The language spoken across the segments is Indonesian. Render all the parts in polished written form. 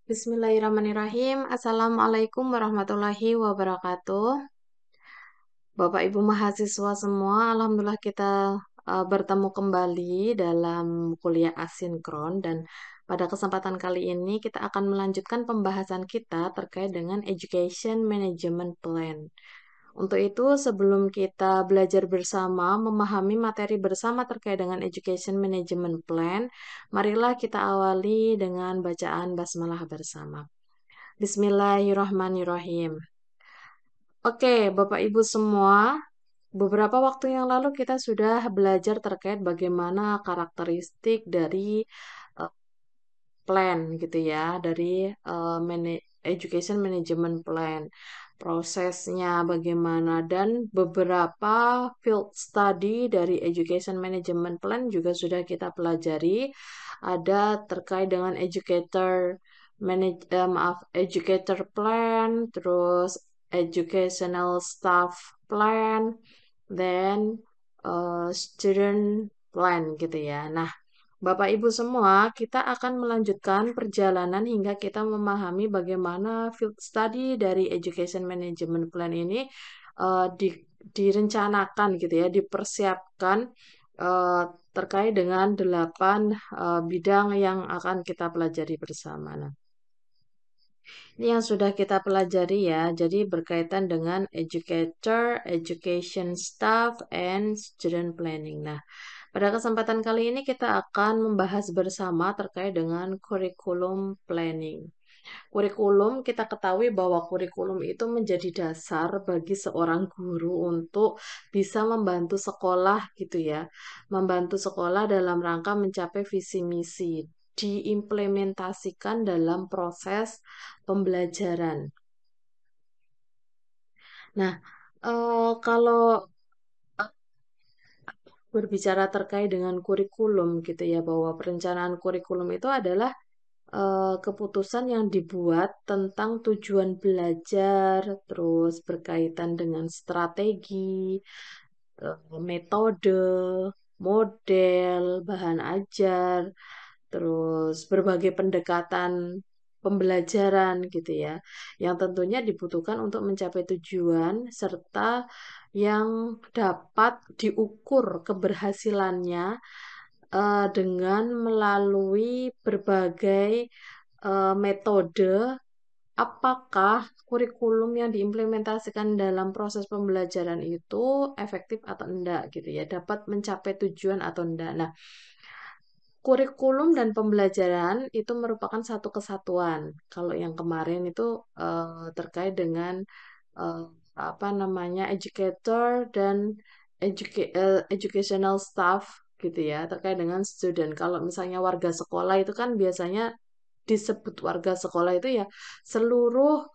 Bismillahirrahmanirrahim. Assalamualaikum warahmatullahi wabarakatuh. Bapak Ibu mahasiswa semua, alhamdulillah kita bertemu kembali dalam kuliah asinkron dan pada kesempatan kali ini kita akan melanjutkan pembahasan kita terkait dengan Education Management Plan. Untuk itu, sebelum kita belajar bersama, memahami materi bersama terkait dengan Education Management Plan, marilah kita awali dengan bacaan basmalah bersama. Bismillahirrahmanirrahim. Oke, Bapak Ibu semua, beberapa waktu yang lalu kita sudah belajar terkait bagaimana karakteristik dari eh, plan gitu ya, dari Education Management Plan, prosesnya bagaimana dan beberapa field study dari Education Management Plan juga sudah kita pelajari. Ada terkait dengan educator plan, terus educational staff plan, then student plan gitu ya. Nah, Bapak Ibu semua, kita akan melanjutkan perjalanan hingga kita memahami bagaimana field study dari Education Management Plan ini direncanakan gitu ya, dipersiapkan eh, terkait dengan 8 bidang yang akan kita pelajari bersama. Nah, ini yang sudah kita pelajari ya, jadi berkaitan dengan educator, education staff, and student planning. Nah, pada kesempatan kali ini kita akan membahas bersama terkait dengan kurikulum planning. Kurikulum, kita ketahui bahwa kurikulum itu menjadi dasar bagi seorang guru untuk bisa membantu sekolah gitu ya. Membantu sekolah dalam rangka mencapai visi misi, diimplementasikan dalam proses pembelajaran. Nah, kalau berbicara terkait dengan kurikulum gitu ya, bahwa perencanaan kurikulum itu adalah keputusan yang dibuat tentang tujuan belajar, terus berkaitan dengan strategi, metode, model, bahan ajar, terus berbagai pendekatan pembelajaran gitu ya, yang tentunya dibutuhkan untuk mencapai tujuan serta yang dapat diukur keberhasilannya dengan melalui berbagai metode. Apakah kurikulum yang diimplementasikan dalam proses pembelajaran itu efektif atau enggak gitu ya, dapat mencapai tujuan atau enggak. Nah, kurikulum dan pembelajaran itu merupakan satu kesatuan. Kalau yang kemarin itu terkait dengan eh, apa namanya educator dan educational staff gitu ya, terkait dengan student. Kalau misalnya warga sekolah itu kan biasanya disebut warga sekolah itu ya seluruh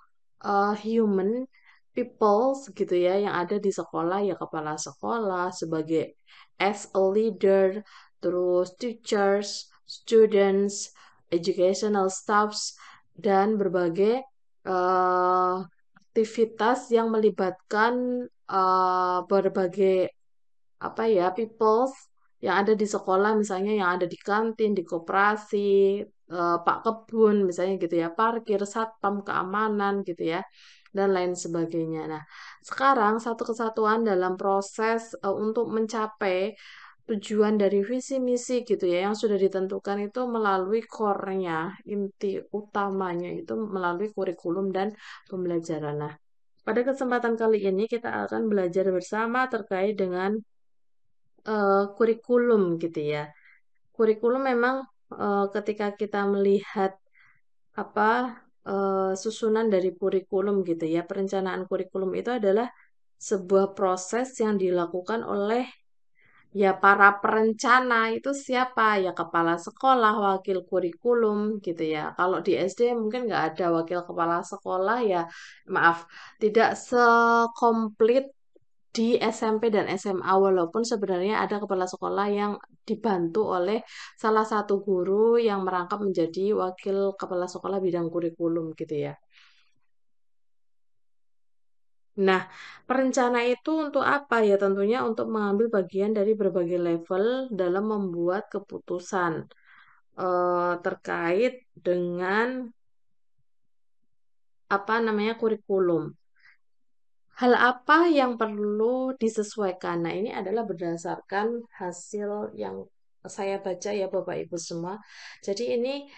human peoples gitu ya yang ada di sekolah, ya kepala sekolah sebagai as a leader, terus teachers, students, educational staffs, dan berbagai eh, aktivitas yang melibatkan berbagai apa ya peoples yang ada di sekolah, misalnya yang ada di kantin, di koperasi, Pak Kebun misalnya gitu ya, parkir, satpam, keamanan gitu ya, dan lain sebagainya. Nah, sekarang satu kesatuan dalam proses untuk mencapai tujuan dari visi misi gitu ya yang sudah ditentukan itu melalui core-nya, inti utamanya itu melalui kurikulum dan pembelajaran. Nah, pada kesempatan kali ini kita akan belajar bersama terkait dengan kurikulum gitu ya. Kurikulum memang ketika kita melihat apa susunan dari kurikulum gitu ya, perencanaan kurikulum itu adalah sebuah proses yang dilakukan oleh ya para perencana itu siapa? Ya kepala sekolah, wakil kurikulum gitu ya. Kalau di SD mungkin nggak ada wakil kepala sekolah ya, maaf, tidak sekomplit di SMP dan SMA, walaupun sebenarnya ada kepala sekolah yang dibantu oleh salah satu guru yang merangkap menjadi wakil kepala sekolah bidang kurikulum gitu ya. Nah, perencana itu untuk apa ya? Tentunya untuk mengambil bagian dari berbagai level dalam membuat keputusan terkait dengan apa namanya kurikulum. Hal apa yang perlu disesuaikan? Nah, ini adalah berdasarkan hasil yang saya baca ya Bapak Ibu semua. Jadi ini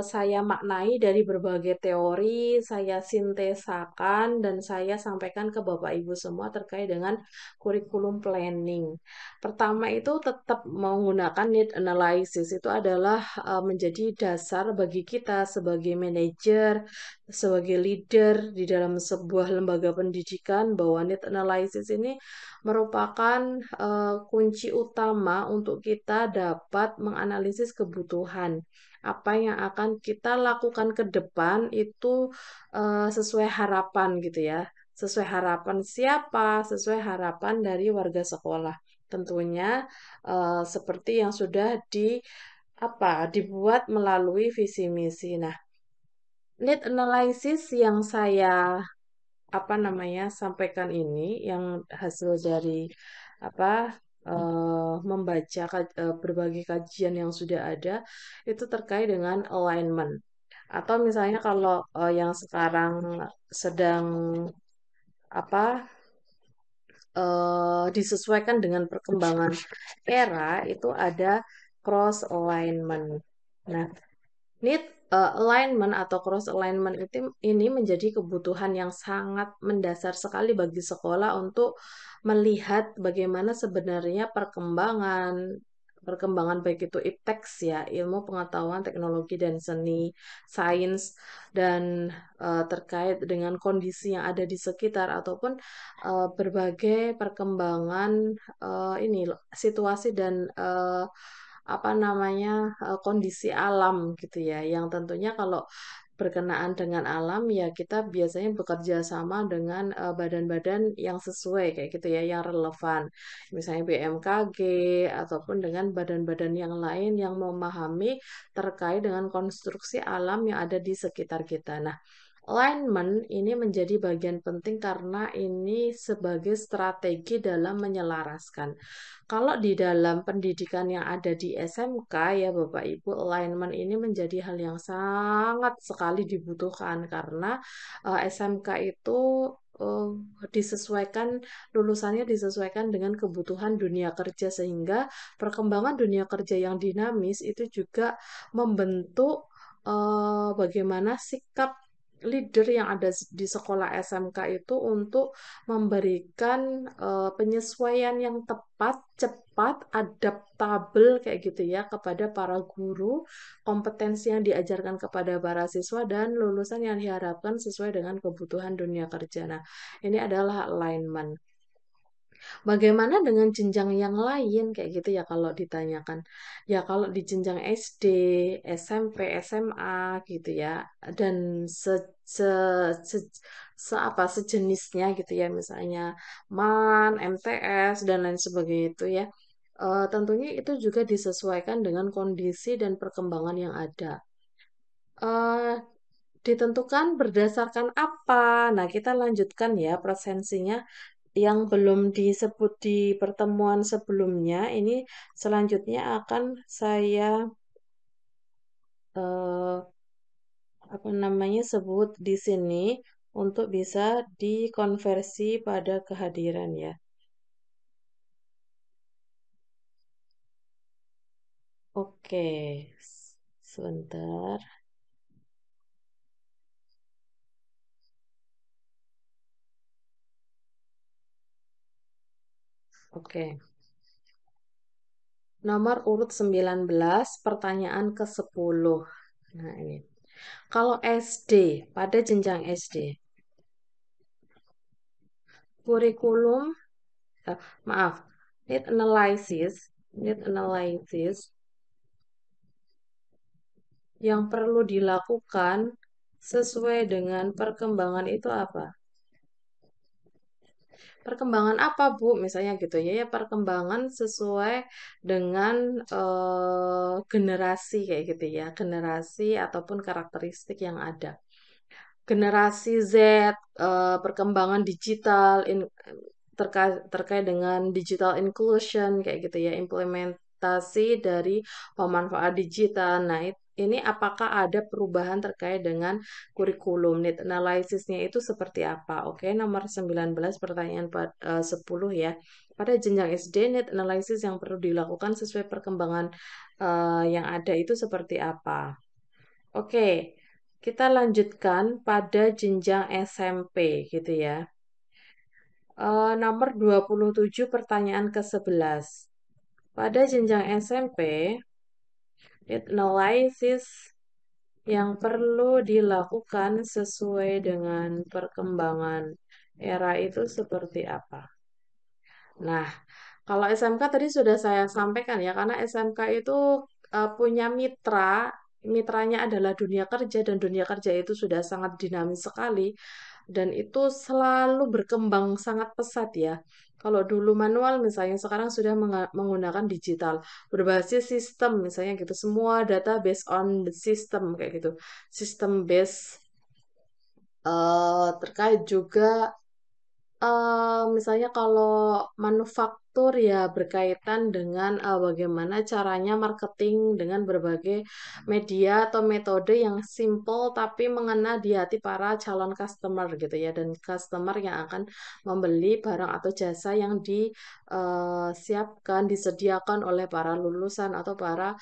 saya maknai dari berbagai teori, saya sintesakan dan saya sampaikan ke Bapak Ibu semua terkait dengan kurikulum planning. Pertama itu tetap menggunakan need analysis. Itu adalah menjadi dasar bagi kita sebagai manajer, sebagai leader di dalam sebuah lembaga pendidikan, bahwa need analysis ini merupakan kunci utama untuk kita dapat menganalisis kebutuhan. Apa yang akan kita lakukan ke depan itu sesuai harapan gitu ya. Sesuai harapan siapa? Sesuai harapan dari warga sekolah. Tentunya seperti yang sudah dibuat melalui visi misi. Nah, need analysis yang saya sampaikan ini, yang hasil dari apa membaca berbagai kajian yang sudah ada, itu terkait dengan alignment. Atau misalnya kalau yang sekarang sedang apa disesuaikan dengan perkembangan era, itu ada cross alignment. Nah, need alignment atau cross alignment itu ini menjadi kebutuhan yang sangat mendasar sekali bagi sekolah untuk melihat bagaimana sebenarnya perkembangan perkembangan baik itu iptek ya, ilmu pengetahuan teknologi dan seni, sains, dan terkait dengan kondisi yang ada di sekitar ataupun berbagai perkembangan ini situasi dan kondisi alam gitu ya, yang tentunya kalau berkenaan dengan alam ya kita biasanya bekerja sama dengan badan-badan yang sesuai kayak gitu ya, yang relevan, misalnya BMKG ataupun dengan badan-badan yang lain yang memahami terkait dengan konstruksi alam yang ada di sekitar kita. Nah, alignment ini menjadi bagian penting karena ini sebagai strategi dalam menyelaraskan. Kalau di dalam pendidikan yang ada di SMK ya Bapak Ibu, alignment ini menjadi hal yang sangat sekali dibutuhkan karena SMK itu eh, disesuaikan lulusannya disesuaikan dengan kebutuhan dunia kerja, sehingga perkembangan dunia kerja yang dinamis itu juga membentuk bagaimana sikap leader yang ada di sekolah SMK itu untuk memberikan penyesuaian yang tepat, cepat, adaptabel kayak gitu ya kepada para guru, kompetensi yang diajarkan kepada para siswa dan lulusan yang diharapkan sesuai dengan kebutuhan dunia kerja. Nah, ini adalah alignment. Bagaimana dengan jenjang yang lain kayak gitu ya kalau ditanyakan. Ya kalau di jenjang SD, SMP, SMA gitu ya, dan se, se, se, sejenisnya gitu ya, misalnya MAN, MTS dan lain sebagainya itu ya. Tentunya itu juga disesuaikan dengan kondisi dan perkembangan yang ada. Eh, Ditentukan berdasarkan apa? Nah, kita lanjutkan ya presensinya yang belum disebut di pertemuan sebelumnya. Ini selanjutnya akan saya eh, sebut di sini untuk bisa dikonversi pada kehadiran ya. Oke, sebentar. Oke. Nomor urut 19, pertanyaan ke-10. Nah, ini. Kalau SD, pada jenjang SD, kurikulum, eh, maaf, need analysis yang perlu dilakukan sesuai dengan perkembangan itu apa? Perkembangan apa, Bu? Misalnya gitu ya, ya perkembangan sesuai dengan generasi kayak gitu ya, generasi ataupun karakteristik yang ada. Generasi Z, perkembangan digital, terkait dengan digital inclusion kayak gitu ya, implementasi dari pemanfaat digital. Nah, ini apakah ada perubahan terkait dengan kurikulum. Need analysis-nya itu seperti apa? Oke, nomor 19 pertanyaan 10 ya. Pada jenjang SD, need analysis yang perlu dilakukan sesuai perkembangan yang ada itu seperti apa? Oke, kita lanjutkan pada jenjang SMP gitu ya. Nomor 27 pertanyaan ke-11. Pada jenjang SMP, need analysis yang perlu dilakukan sesuai dengan perkembangan era itu seperti apa? Nah, kalau SMK tadi sudah saya sampaikan ya, karena SMK itu punya mitra, mitranya adalah dunia kerja dan dunia kerja itu sudah sangat dinamis sekali dan itu selalu berkembang sangat pesat ya. Kalau dulu manual misalnya sekarang sudah menggunakan digital berbasis sistem misalnya gitu. Semua data based on the system kayak gitu. Sistem based terkait juga misalnya kalau manufaktur ya berkaitan dengan bagaimana caranya marketing dengan berbagai media atau metode yang simple tapi mengena di hati para calon customer gitu ya dan customer yang akan membeli barang atau jasa yang disiapkan disediakan oleh para lulusan atau para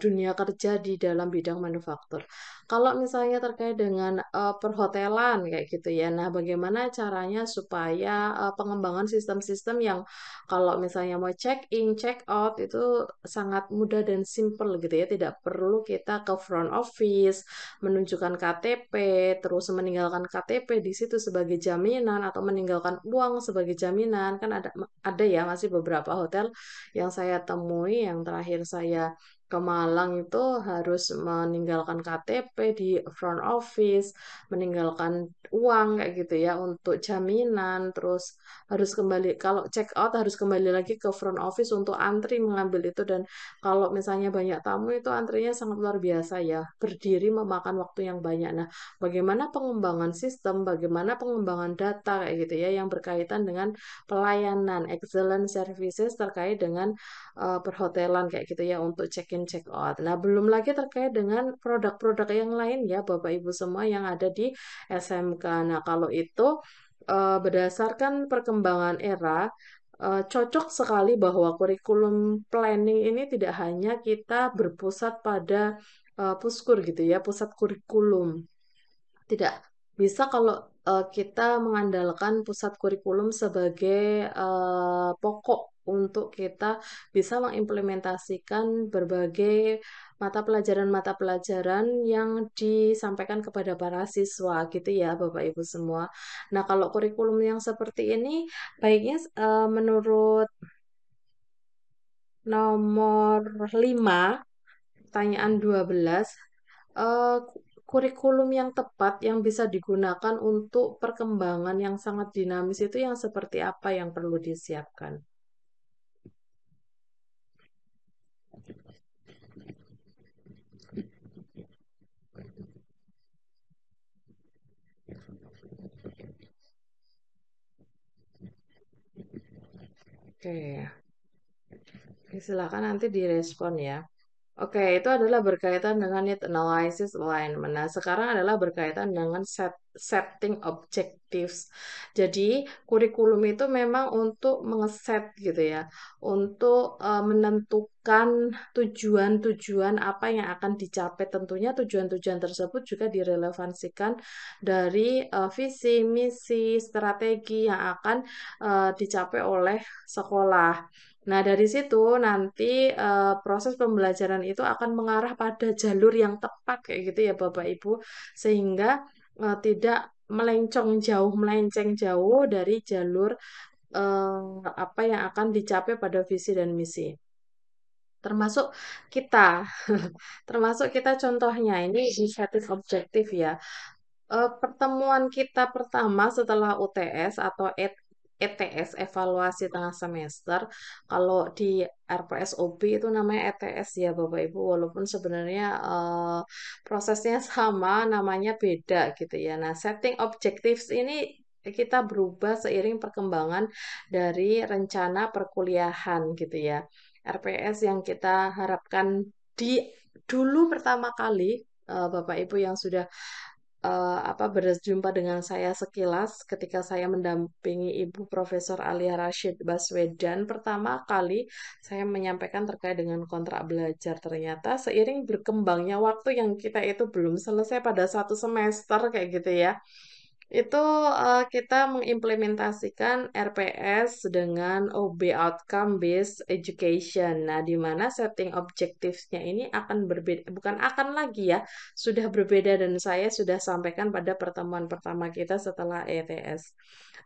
dunia kerja di dalam bidang manufaktur. Kalau misalnya terkait dengan perhotelan kayak gitu ya, nah bagaimana caranya supaya pengembangan sistem-sistem yang kalau misalnya mau check in, check out itu sangat mudah dan simple gitu ya, tidak perlu kita ke front office, menunjukkan KTP, terus meninggalkan KTP di situ sebagai jaminan atau meninggalkan uang sebagai jaminan, kan ada ya masih beberapa hotel yang saya temui yang terakhir saya ke Malang itu harus meninggalkan KTP di front office, meninggalkan uang kayak gitu ya untuk jaminan, terus harus kembali kalau check out harus kembali lagi ke front office untuk antri mengambil itu dan kalau misalnya banyak tamu itu antrinya sangat luar biasa ya, berdiri memakan waktu yang banyak. Nah, bagaimana pengembangan sistem, bagaimana pengembangan data kayak gitu ya yang berkaitan dengan pelayanan excellent services terkait dengan perhotelan kayak gitu ya untuk check-in check-out. Nah, belum lagi terkait dengan produk-produk yang lain ya Bapak Ibu semua yang ada di SMK. Nah, kalau itu berdasarkan perkembangan era cocok sekali bahwa kurikulum planning ini tidak hanya kita berpusat pada puskur gitu ya, pusat kurikulum. Tidak bisa kalau kita mengandalkan pusat kurikulum sebagai pokok untuk kita bisa mengimplementasikan berbagai mata pelajaran yang disampaikan kepada para siswa gitu ya Bapak Ibu semua. Nah, kalau kurikulum yang seperti ini baiknya menurut nomor 5 pertanyaan 12 eh, kurikulum yang tepat yang bisa digunakan untuk perkembangan yang sangat dinamis itu yang seperti apa yang perlu disiapkan? Oke, silakan nanti direspon ya. Oke, itu adalah berkaitan dengan need analysis alignment. Nah, sekarang adalah berkaitan dengan setting objectives. Jadi, kurikulum itu memang untuk mengeset gitu ya, untuk menentukan tujuan-tujuan apa yang akan dicapai. Tentunya tujuan-tujuan tersebut juga direlevansikan dari visi, misi, strategi yang akan dicapai oleh sekolah. Nah, dari situ nanti proses pembelajaran itu akan mengarah pada jalur yang tepat kayak gitu ya Bapak Ibu, sehingga tidak melenceng jauh dari jalur apa yang akan dicapai pada visi dan misi. Termasuk kita, termasuk kita contohnya ini inisiatif objektif ya. Pertemuan kita pertama setelah UTS atau ETS, evaluasi tengah semester. Kalau di RPSOB itu namanya ETS ya Bapak Ibu, walaupun sebenarnya prosesnya sama, namanya beda gitu ya. Nah, setting objectives ini kita berubah seiring perkembangan dari rencana perkuliahan gitu ya. RPS yang kita harapkan di dulu pertama kali Bapak Ibu yang sudah berjumpa dengan saya sekilas ketika saya mendampingi Ibu Profesor Alia Rashid Baswedan pertama kali saya menyampaikan terkait dengan kontrak belajar. Ternyata seiring berkembangnya waktu yang kita itu belum selesai pada satu semester kayak gitu ya. Itu kita mengimplementasikan RPS dengan OB Outcome Based Education. Nah, di mana setting objektifnya ini akan berbeda, bukan akan lagi ya, sudah berbeda dan saya sudah sampaikan pada pertemuan pertama kita setelah ETS.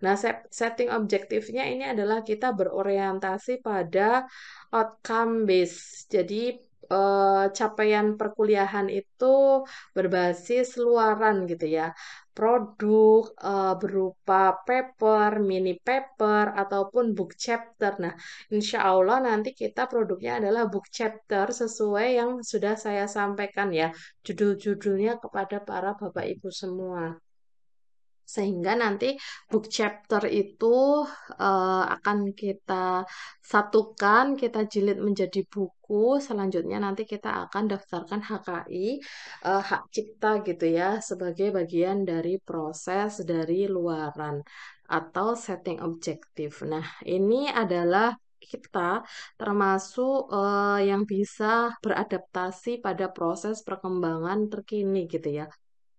Nah, setting objektifnya ini adalah kita berorientasi pada outcome based. Jadi, capaian perkuliahan itu berbasis luaran gitu ya, produk berupa paper, mini paper, ataupun book chapter. Nah, insya Allah nanti kita produknya adalah book chapter sesuai yang sudah saya sampaikan ya, judul-judulnya kepada para Bapak Ibu semua. Sehingga nanti book chapter itu akan kita satukan, kita jilid menjadi buku. Selanjutnya nanti kita akan daftarkan HKI, hak cipta gitu ya, sebagai bagian dari proses dari luaran atau setting objektif. Nah, ini adalah kita termasuk yang bisa beradaptasi pada proses perkembangan terkini gitu ya,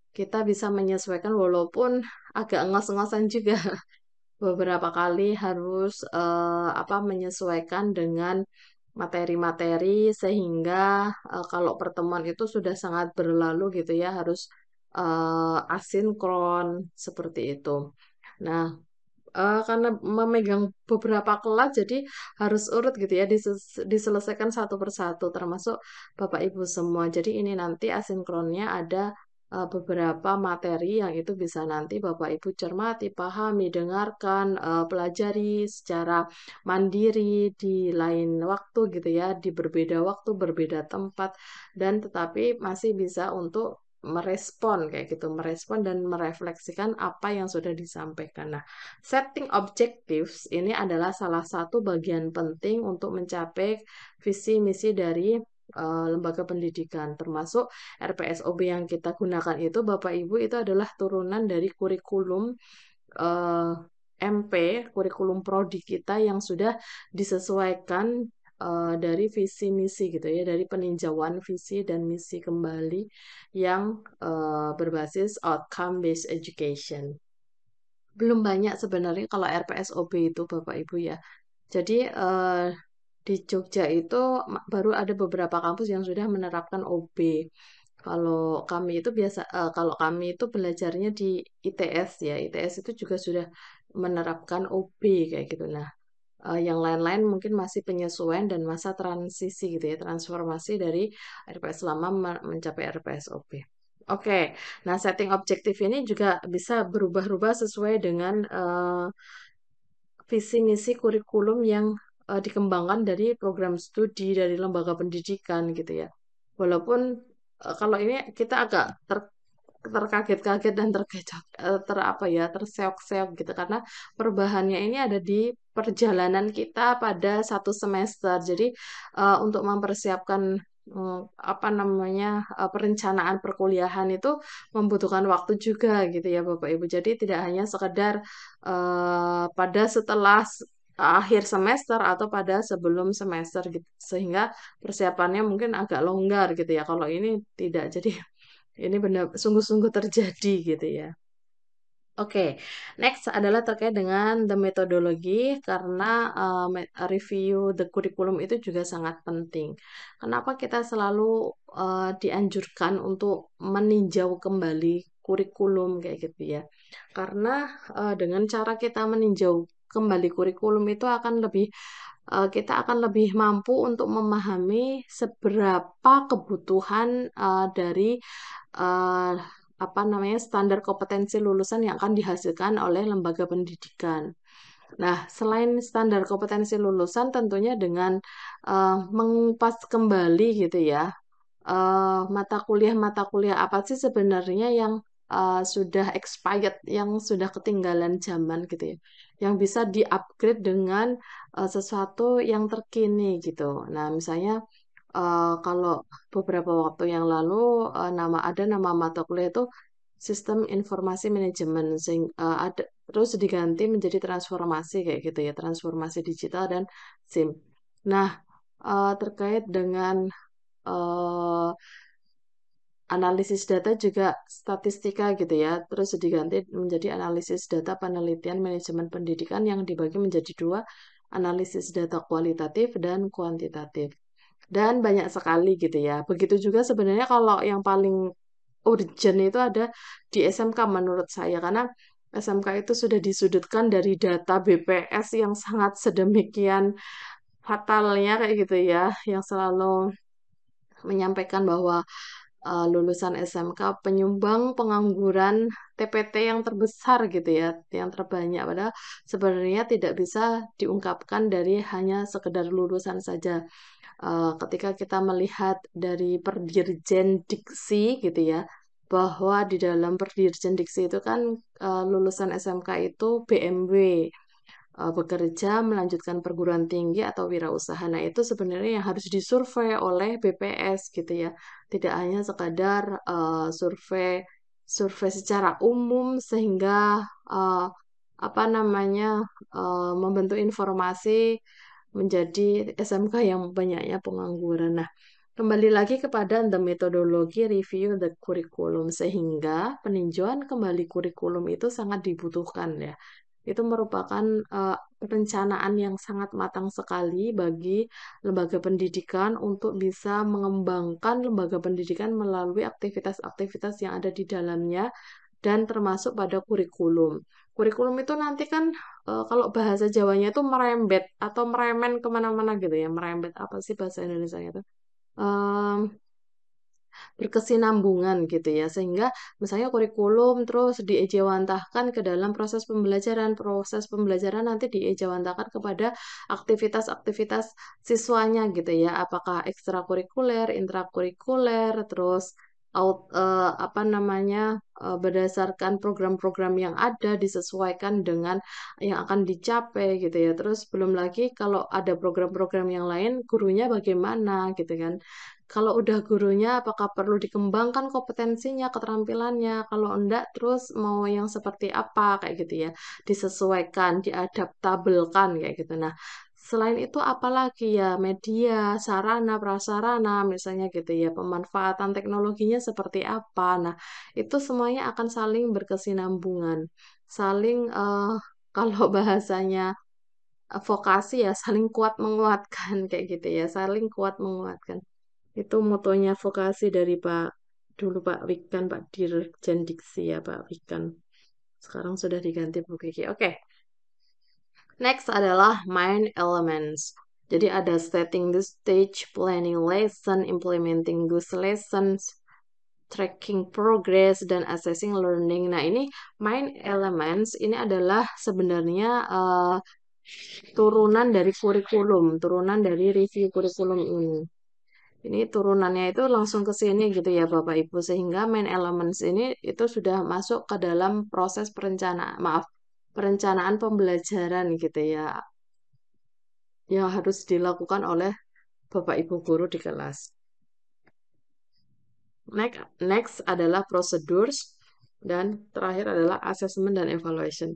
kita bisa menyesuaikan walaupun agak ngos-ngosan juga beberapa kali harus menyesuaikan dengan materi-materi sehingga kalau pertemuan itu sudah sangat berlalu gitu ya harus asinkron seperti itu. Nah, karena memegang beberapa kelas jadi harus urut gitu ya diselesaikan satu persatu termasuk Bapak Ibu semua. Jadi ini nanti asinkronnya ada beberapa materi yang itu bisa nanti Bapak Ibu cermati, pahami, dengarkan, pelajari secara mandiri di lain waktu gitu ya, di berbeda waktu, berbeda tempat dan tetapi masih bisa untuk merespon kayak gitu, merespon dan merefleksikan apa yang sudah disampaikan. Nah, setting objectives ini adalah salah satu bagian penting untuk mencapai visi misi dari lembaga pendidikan, termasuk RPSOB yang kita gunakan itu, Bapak Ibu, itu adalah turunan dari kurikulum eh, MP, kurikulum prodi kita yang sudah disesuaikan dari visi misi gitu ya, dari peninjauan visi dan misi kembali yang berbasis outcome based education. Belum banyak sebenarnya kalau RPSOB itu Bapak Ibu ya. Jadi di Jogja itu baru ada beberapa kampus yang sudah menerapkan OB. Kalau kami itu kalau kami itu belajarnya di ITS ya. ITS itu juga sudah menerapkan OB kayak gitu. Nah, yang lain-lain mungkin masih penyesuaian dan masa transisi gitu ya, transformasi dari RPS lama mencapai RPSOB. Oke, nah setting objektif ini juga bisa berubah-ubah sesuai dengan visi misi kurikulum yang dikembangkan dari program studi dari lembaga pendidikan gitu ya. Walaupun kalau ini kita agak terkaget-kaget dan terkecoh terseok-seok gitu karena perubahannya ini ada di perjalanan kita pada satu semester. Jadi untuk mempersiapkan perencanaan perkuliahan itu membutuhkan waktu juga gitu ya Bapak Ibu. Jadi tidak hanya sekedar pada setelah akhir semester atau pada sebelum semester gitu. Sehingga persiapannya mungkin agak longgar gitu ya. Kalau ini tidak. Jadi ini benar sungguh-sungguh terjadi gitu ya. Oke, next adalah terkait dengan the metodologi karena review the curriculum itu juga sangat penting. Kenapa kita selalu dianjurkan untuk meninjau kembali kurikulum kayak gitu ya? Karena dengan cara kita meninjau kembali kurikulum itu akan lebih kita akan lebih mampu untuk memahami seberapa kebutuhan dari eh, standar kompetensi lulusan yang akan dihasilkan oleh lembaga pendidikan. Nah, selain standar kompetensi lulusan, tentunya dengan mengupas kembali gitu ya, mata kuliah apa sih sebenarnya yang sudah expired, yang sudah ketinggalan zaman gitu ya, yang bisa di-upgrade dengan sesuatu yang terkini gitu. Nah, misalnya kalau beberapa waktu yang lalu ada nama mata kuliah itu Sistem Informasi Manajemen, ada terus diganti menjadi transformasi kayak gitu ya, transformasi digital dan SIM. Nah, terkait dengan eh, analisis data juga statistika gitu ya, terus diganti menjadi analisis data penelitian manajemen pendidikan yang dibagi menjadi dua, analisis data kualitatif dan kuantitatif. Dan banyak sekali gitu ya. Begitu juga sebenarnya kalau yang paling urgent itu ada di SMK menurut saya, karena SMK itu sudah disudutkan dari data BPS yang sangat sedemikian fatalnya kayak gitu ya, yang selalu menyampaikan bahwa lulusan SMK penyumbang pengangguran TPT yang terbesar gitu ya, yang terbanyak. Padahal sebenarnya tidak bisa diungkapkan dari hanya sekedar lulusan saja. Ketika kita melihat dari Perdirjen Diksi gitu ya, bahwa di dalam Perdirjen Diksi itu kan lulusan SMK itu BMW, bekerja melanjutkan perguruan tinggi atau wirausaha. Nah, itu sebenarnya yang harus disurvei oleh BPS gitu ya. Tidak hanya sekadar survei survei secara umum sehingga uh, apa namanya membentuk informasi menjadi SMK yang banyaknya pengangguran. Nah, kembali lagi kepada the methodology review the curriculum, sehingga peninjauan kembali kurikulum itu sangat dibutuhkan ya. Itu merupakan perencanaan yang sangat matang sekali bagi lembaga pendidikan untuk bisa mengembangkan lembaga pendidikan melalui aktivitas-aktivitas yang ada di dalamnya dan termasuk pada kurikulum. Kurikulum itu nanti kan kalau bahasa Jawanya itu merembet atau meremen kemana-mana gitu ya. Merembet apa sih bahasa Indonesia itu? Berkesinambungan gitu ya, sehingga misalnya kurikulum terus diejawantahkan ke dalam proses pembelajaran nanti diejawantahkan kepada aktivitas-aktivitas siswanya gitu ya, apakah ekstrakurikuler, intrakurikuler, terus apa namanya berdasarkan program-program yang ada disesuaikan dengan yang akan dicapai gitu ya, terus belum lagi kalau ada program-program yang lain gurunya bagaimana gitu kan. Kalau udah gurunya, apakah perlu dikembangkan kompetensinya, keterampilannya? Kalau enggak, terus mau yang seperti apa, kayak gitu ya. Disesuaikan, diadaptabelkan, kayak gitu. Nah, selain itu apalagi ya, media, sarana, prasarana, misalnya gitu ya, pemanfaatan teknologinya seperti apa. Nah, itu semuanya akan saling berkesinambungan. Saling, kalau bahasanya vokasi ya, saling kuat menguatkan, kayak gitu ya. Saling kuat menguatkan. Itu motonya vokasi dari Pak Wikan, Pak Dirjen Diksi ya, Pak Wikan. Sekarang sudah diganti Bu Kiki. Oke, next adalah main elements. Jadi ada setting the stage, planning lesson, implementing those lessons, tracking progress, dan assessing learning. Nah, ini main elements ini adalah sebenarnya turunan dari kurikulum, turunan dari review kurikulum ini. Ini turunannya itu langsung ke sini gitu ya Bapak Ibu, sehingga main elements ini itu sudah masuk ke dalam proses perencanaan pembelajaran gitu ya, yang harus dilakukan oleh Bapak Ibu guru di kelas. Next adalah procedures dan terakhir adalah assessment dan evaluation.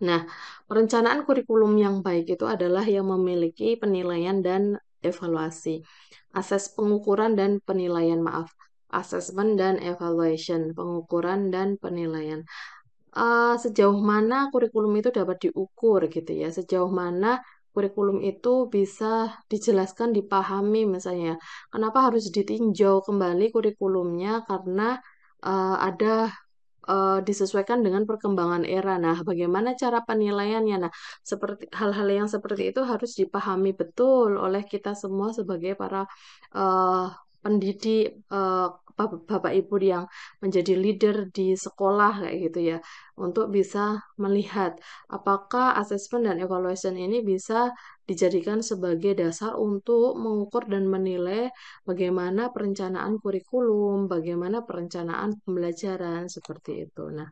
Nah, perencanaan kurikulum yang baik itu adalah yang memiliki penilaian dan evaluasi, pengukuran dan penilaian, maaf, assessment dan evaluation, pengukuran dan penilaian. Sejauh mana kurikulum itu dapat diukur gitu ya, sejauh mana kurikulum itu bisa dijelaskan, dipahami misalnya. Kenapa harus ditinjau kembali kurikulumnya? Karena ada disesuaikan dengan perkembangan era. Nah, bagaimana cara penilaiannya? Nah, seperti hal-hal yang seperti itu harus dipahami betul oleh kita semua sebagai para eh, pendidik, Bapak Ibu yang menjadi leader di sekolah kayak gitu ya, untuk bisa melihat apakah asesmen dan evaluation ini bisa dijadikan sebagai dasar untuk mengukur dan menilai bagaimana perencanaan kurikulum, bagaimana perencanaan pembelajaran seperti itu. Nah,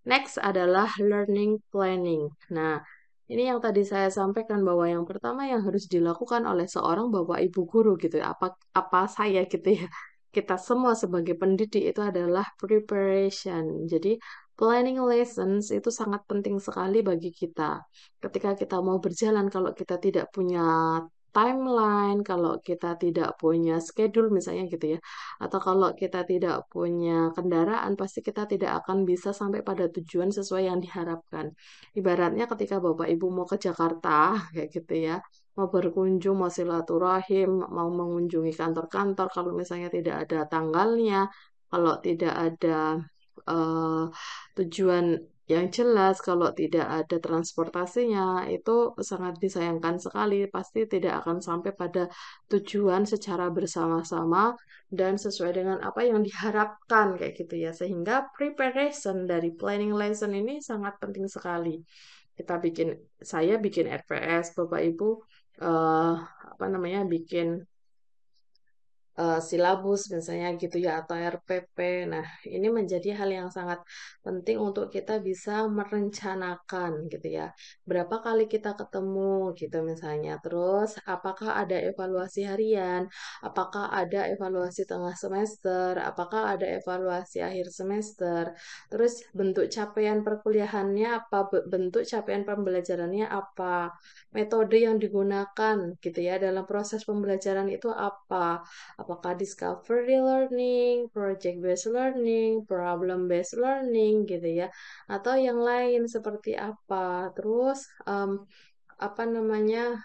next adalah learning planning. Nah, Ini yang tadi saya sampaikan bahwa yang pertama yang harus dilakukan oleh seorang bapak ibu guru gitu ya, apa saya gitu ya. Kita semua sebagai pendidik itu adalah preparation. Jadi planning lessons itu sangat penting sekali bagi kita. Ketika kita mau berjalan, kalau kita tidak punya timeline, kalau kita tidak punya schedule misalnya gitu ya, atau kalau kita tidak punya kendaraan, pasti kita tidak akan bisa sampai pada tujuan sesuai yang diharapkan. Ibaratnya ketika Bapak Ibu mau ke Jakarta, kayak gitu ya, mau berkunjung, mau silaturahim, mau mengunjungi kantor-kantor, kalau misalnya tidak ada tanggalnya, kalau tidak ada eh, tujuan yang jelas, kalau tidak ada transportasinya, itu sangat disayangkan sekali. Pasti tidak akan sampai pada tujuan secara bersama-sama dan sesuai dengan apa yang diharapkan, kayak gitu ya. Sehingga preparation dari planning lesson ini sangat penting sekali. Kita bikin, saya bikin RPS, Bapak Ibu eh, apa namanya, bikin silabus misalnya gitu ya, atau RPP. Nah, ini menjadi hal yang sangat penting untuk kita bisa merencanakan gitu ya. Berapa kali kita ketemu gitu misalnya. Terus apakah ada evaluasi harian? Apakah ada evaluasi tengah semester? Apakah ada evaluasi akhir semester? Terus bentuk capaian perkuliahannya apa? Bentuk capaian pembelajarannya apa? Metode yang digunakan gitu ya dalam proses pembelajaran itu apa? Apakah discovery learning, project based learning, problem based learning gitu ya, atau yang lain seperti apa. Terus apa namanya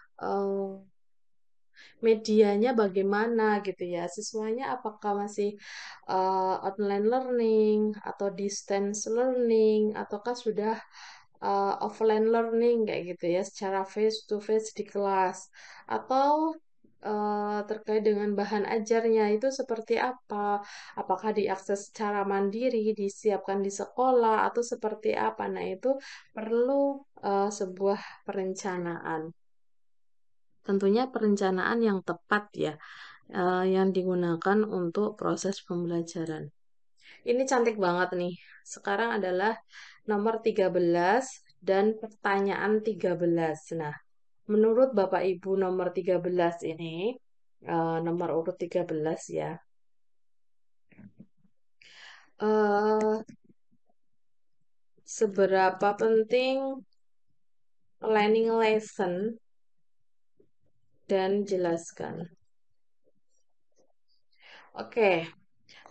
medianya bagaimana gitu ya. Siswanya apakah masih online learning atau distance learning ataukah sudah offline learning kayak gitu ya, secara face to face di kelas, atau terkait dengan bahan ajarnya itu seperti apa, apakah diakses secara mandiri, disiapkan di sekolah atau seperti apa. Nah, itu perlu sebuah perencanaan. Tentunya perencanaan yang tepat ya, yang digunakan untuk proses pembelajaran. Ini cantik banget nih. Sekarang adalah nomor 13 dan pertanyaan 13. Nah, menurut Bapak Ibu nomor 13 ini, nomor urut 13 ya, eh, seberapa penting planning lesson dan jelaskan. Oke,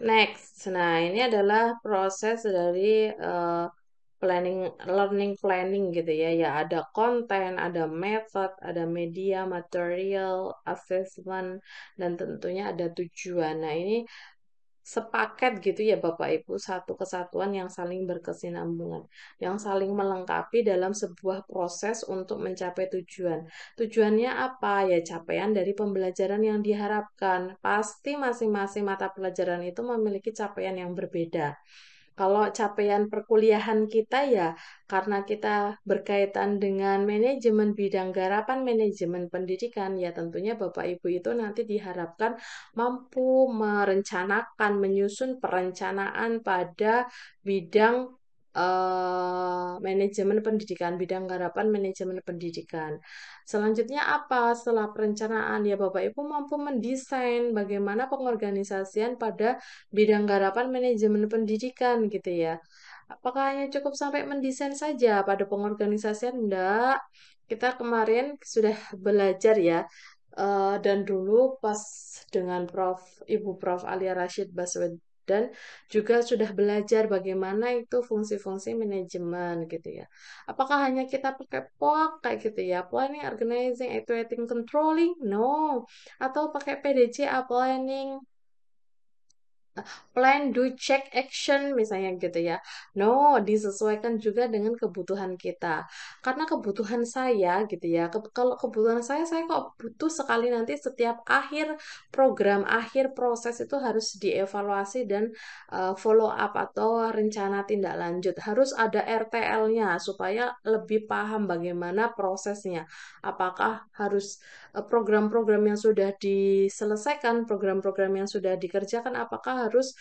next. Nah, ini adalah proses dari planning, learning planning gitu ya. Ya, ada konten, ada method, ada media, material, assessment, dan tentunya ada tujuan. Nah, ini sepaket gitu ya Bapak Ibu, satu kesatuan yang saling berkesinambungan, yang saling melengkapi dalam sebuah proses untuk mencapai tujuan. Tujuannya apa? Ya capaian dari pembelajaran yang diharapkan. Pasti masing-masing mata pelajaran itu memiliki capaian yang berbeda. Kalau capaian perkuliahan kita ya, karena kita berkaitan dengan manajemen bidang garapan manajemen pendidikan, ya tentunya Bapak Ibu itu nanti diharapkan mampu merencanakan, menyusun perencanaan pada bidang manajemen pendidikan, bidang garapan manajemen pendidikan. Selanjutnya apa? Setelah perencanaan, ya Bapak Ibu mampu mendesain bagaimana pengorganisasian pada bidang garapan manajemen pendidikan gitu ya. Apakah hanya cukup sampai mendesain saja pada pengorganisasian? Enggak. Kita kemarin sudah belajar ya. Dan dulu pas dengan Ibu Prof. Alia Rashid Baswedan juga sudah belajar bagaimana itu fungsi-fungsi manajemen gitu ya. Apakah hanya kita pakai POAK kayak gitu ya? Planning, organizing, actuating, controlling? No. Atau pakai PDCA, planning, plan, do, check, action, misalnya gitu ya. No, disesuaikan juga dengan kebutuhan kita. Karena kebutuhan saya gitu ya, kalau kebutuhan saya kok butuh sekali nanti setiap akhir program, akhir proses itu harus dievaluasi dan follow up atau rencana tindak lanjut. Harus ada RTL-nya supaya lebih paham bagaimana prosesnya. Apakah harus program-program yang sudah diselesaikan, program-program yang sudah dikerjakan, apakah harus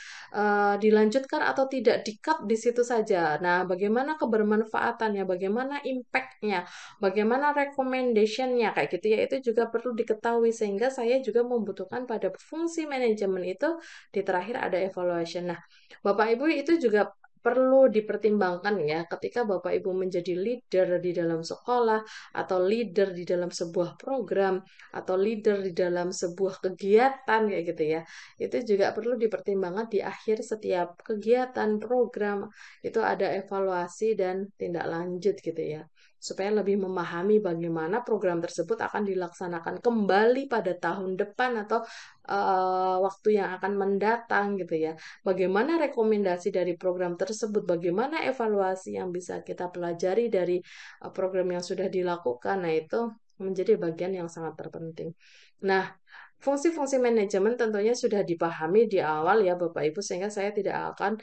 dilanjutkan atau tidak di-cut di situ saja. Nah, bagaimana kebermanfaatannya, bagaimana impact-nya, bagaimana recommendation-nya, kayak gitu ya, itu juga perlu diketahui, sehingga saya juga membutuhkan pada fungsi manajemen itu di terakhir ada evaluation. Nah, Bapak Ibu itu juga perlu dipertimbangkan ya ketika Bapak Ibu menjadi leader di dalam sekolah atau leader di dalam sebuah program atau leader di dalam sebuah kegiatan kayak gitu ya. Itu juga perlu dipertimbangkan di akhir setiap kegiatan program itu ada evaluasi dan tindak lanjut gitu ya. Supaya lebih memahami bagaimana program tersebut akan dilaksanakan kembali pada tahun depan atau waktu yang akan mendatang gitu ya. Bagaimana rekomendasi dari program tersebut, bagaimana evaluasi yang bisa kita pelajari dari program yang sudah dilakukan. Nah, itu menjadi bagian yang sangat terpenting. Nah, fungsi-fungsi manajemen tentunya sudah dipahami di awal ya Bapak Ibu, sehingga saya tidak akan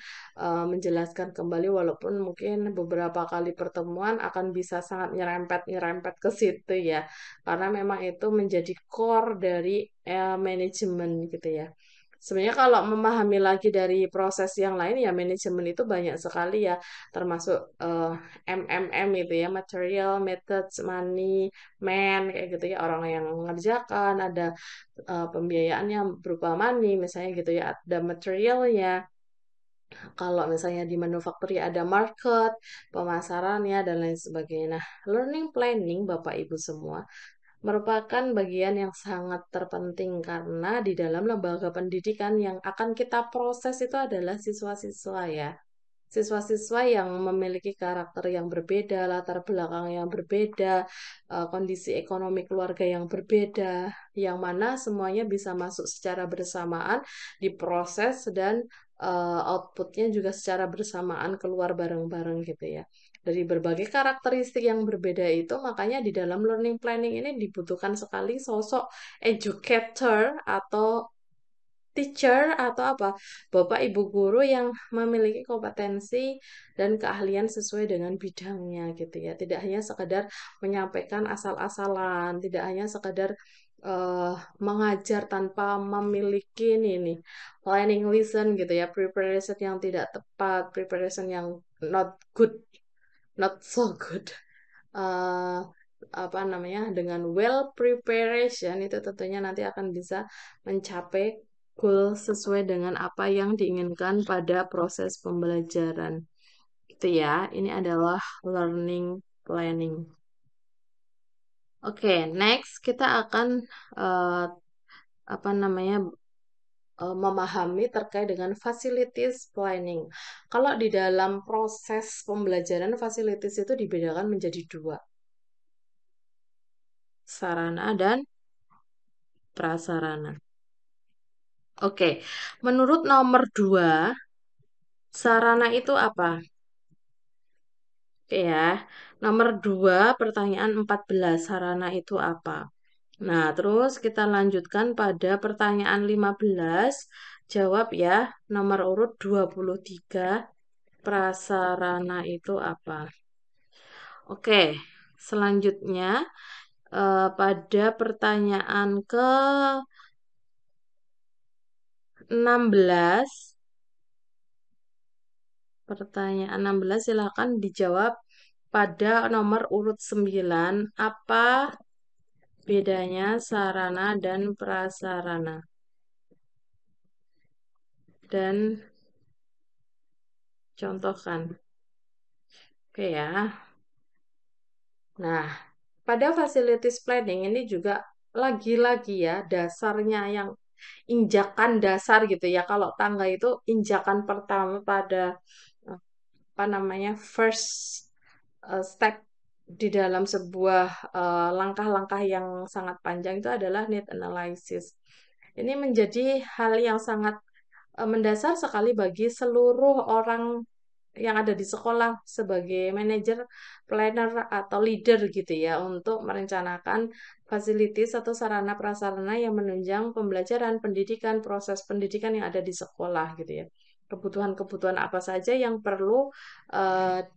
menjelaskan kembali, walaupun mungkin beberapa kali pertemuan akan bisa sangat nyerempet-nyerempet ke situ ya, karena memang itu menjadi core dari manajemen gitu ya. Sebenarnya kalau memahami lagi dari proses yang lain ya, manajemen itu banyak sekali ya, termasuk MMM itu ya, material, methods, money, man, kayak gitu ya, orang yang mengerjakan, ada pembiayaannya berupa money misalnya gitu ya, ada materialnya. Kalau misalnya di manufacturing ada market, pemasarannya, dan lain sebagainya. Nah, learning planning Bapak Ibu semua merupakan bagian yang sangat terpenting, karena di dalam lembaga pendidikan yang akan kita proses itu adalah siswa-siswa ya. Siswa-siswa yang memiliki karakter yang berbeda, latar belakang yang berbeda, kondisi ekonomi keluarga yang berbeda, yang mana semuanya bisa masuk secara bersamaan, diproses, dan outputnya juga secara bersamaan keluar bareng-bareng gitu ya. Dari berbagai karakteristik yang berbeda itu, makanya di dalam learning planning ini dibutuhkan sekali sosok educator atau teacher atau apa, Bapak Ibu guru yang memiliki kompetensi dan keahlian sesuai dengan bidangnya gitu ya. Tidak hanya sekedar menyampaikan asal-asalan, tidak hanya sekedar mengajar tanpa memiliki ini planning listen gitu ya, preparation yang tidak tepat, preparation yang not good, not so good. eh Apa namanya, dengan well preparation itu tentunya nanti akan bisa mencapai goal sesuai dengan apa yang diinginkan pada proses pembelajaran. Itu ya, ini adalah learning planning. Oke, next kita akan eh, apa namanya, memahami terkait dengan facilities planning. Kalau di dalam proses pembelajaran, facilities itu dibedakan menjadi dua, sarana dan prasarana. Oke, menurut nomor 2, sarana itu apa? Oke ya, nomor 2, pertanyaan 14, sarana itu apa? Nah, terus kita lanjutkan pada pertanyaan 15, jawab ya, nomor urut 23, prasarana itu apa? Oke, selanjutnya pada pertanyaan ke 16, pertanyaan 16 silakan dijawab pada nomor urut 9. Apa bedanya sarana dan prasarana? Dan contohkan. Oke ya. Nah, pada facilities planning ini juga lagi-lagi ya, dasarnya yang injakan dasar gitu ya. Kalau tangga itu injakan pertama pada apa namanya, first step di dalam sebuah langkah-langkah yang sangat panjang itu adalah need analysis. Ini menjadi hal yang sangat mendasar sekali bagi seluruh orang yang ada di sekolah sebagai manajer, planner, atau leader gitu ya, untuk merencanakan fasilitas atau sarana prasarana yang menunjang pembelajaran, pendidikan, proses pendidikan yang ada di sekolah gitu ya. Kebutuhan-kebutuhan apa saja yang perlu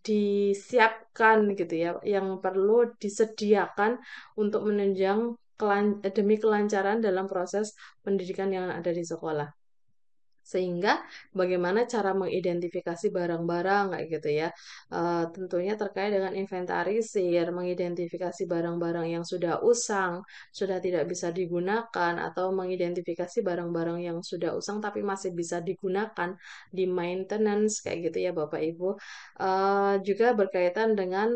disiapkan gitu ya, yang perlu disediakan untuk menunjang demi kelancaran dalam proses pendidikan yang ada di sekolah. Sehingga bagaimana cara mengidentifikasi barang-barang kayak gitu ya. Tentunya terkait dengan inventarisir, mengidentifikasi barang-barang yang sudah usang, sudah tidak bisa digunakan, atau mengidentifikasi barang-barang yang sudah usang tapi masih bisa digunakan di maintenance kayak gitu ya Bapak Ibu. Juga berkaitan dengan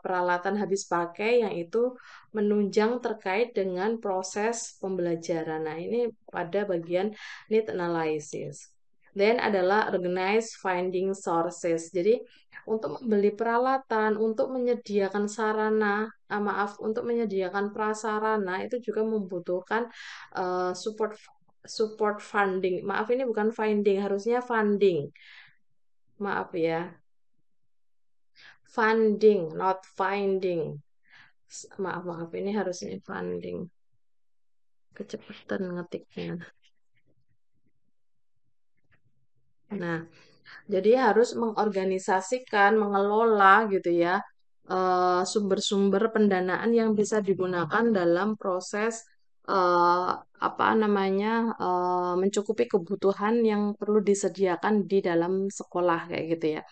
peralatan habis pakai yang itu menunjang terkait dengan proses pembelajaran. Nah, ini pada bagian need analysis. Then adalah organize finding sources. Jadi untuk membeli peralatan, untuk menyediakan sarana, maaf, untuk menyediakan prasarana itu juga membutuhkan support support funding. Maaf, ini bukan finding, harusnya funding. Maaf ya, funding, not finding. Maaf, maaf, ini harusnya funding. Kecepatan ngetiknya. Nah, jadi harus mengorganisasikan, mengelola gitu ya, sumber-sumber pendanaan yang bisa digunakan dalam proses eh, apa namanya mencukupi kebutuhan yang perlu disediakan di dalam sekolah kayak gitu ya.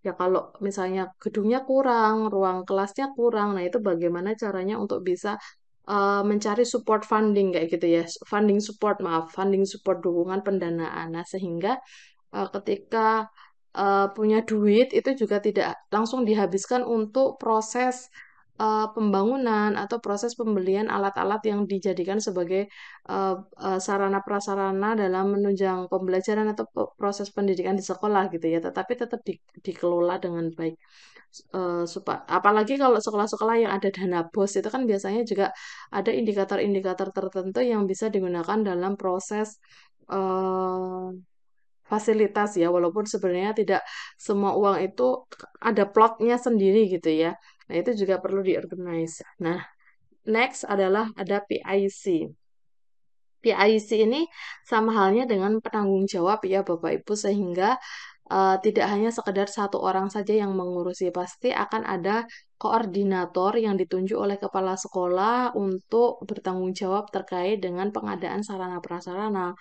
Ya kalau misalnya gedungnya kurang, ruang kelasnya kurang, nah itu bagaimana caranya untuk bisa mencari support funding kayak gitu ya, funding support maaf, funding support dukungan pendanaan. Nah sehingga ketika punya duit itu juga tidak langsung dihabiskan untuk proses pembangunan atau proses pembelian alat-alat yang dijadikan sebagai uh, sarana prasarana dalam menunjang pembelajaran atau proses pendidikan di sekolah gitu ya, tetapi tetap dikelola dengan baik. Apalagi kalau sekolah-sekolah yang ada dana BOS itu kan biasanya juga ada indikator-indikator tertentu yang bisa digunakan dalam proses eh, fasilitas ya, walaupun sebenarnya tidak semua uang itu ada plotnya sendiri gitu ya. Nah, itu juga perlu diorganize. Nah, next adalah ada PIC. PIC ini sama halnya dengan penanggung jawab ya Bapak Ibu, sehingga tidak hanya sekedar satu orang saja yang mengurusi, pasti akan ada koordinator yang ditunjuk oleh kepala sekolah untuk bertanggung jawab terkait dengan pengadaan sarana prasarana,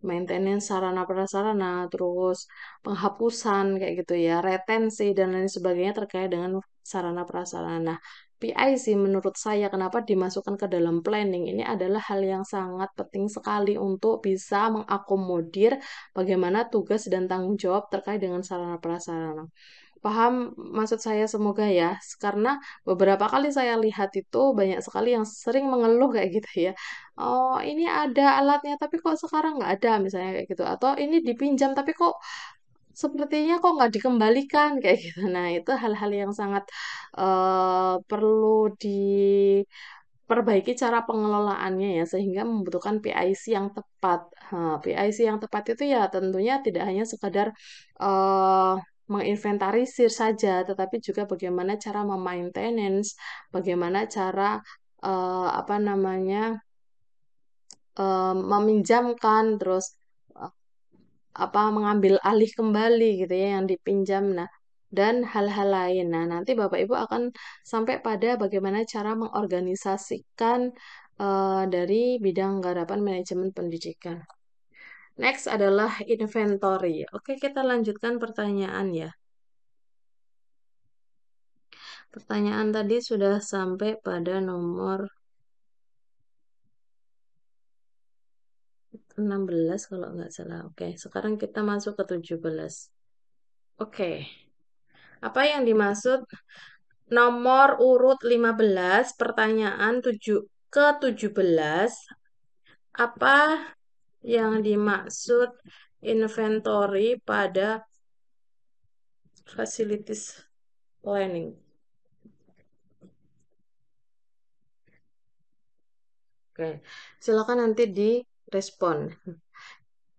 maintenance sarana prasarana, terus penghapusan kayak gitu ya, retensi dan lain sebagainya terkait dengan sarana prasarana. PIC menurut saya kenapa dimasukkan ke dalam planning ini adalah hal yang sangat penting sekali untuk bisa mengakomodir bagaimana tugas dan tanggung jawab terkait dengan sarana prasarana. Paham maksud saya semoga ya, karena beberapa kali saya lihat itu banyak sekali yang sering mengeluh kayak gitu ya. Oh, ini ada alatnya tapi kok sekarang nggak ada misalnya kayak gitu. Atau ini dipinjam tapi kok sepertinya kok nggak dikembalikan kayak gitu. Nah, itu hal-hal yang sangat perlu diperbaiki cara pengelolaannya ya, sehingga membutuhkan PIC yang tepat. PIC yang tepat itu ya tentunya tidak hanya sekadar eh, menginventarisir saja, tetapi juga bagaimana cara memaintenance, bagaimana cara apa namanya meminjamkan, terus apa mengambil alih kembali gitu ya yang dipinjam, nah dan hal-hal lain. Nah nanti Bapak Ibu akan sampai pada bagaimana cara mengorganisasikan dari bidang garapan manajemen pendidikan. Next adalah inventory. Oke, kita lanjutkan pertanyaan ya. Pertanyaan tadi sudah sampai pada nomor 16 kalau nggak salah. Oke, sekarang kita masuk ke 17. Oke, apa yang dimaksud nomor urut 15 pertanyaan 17. Apa yang dimaksud inventory pada facilities planning? Oke, silakan nanti direspon.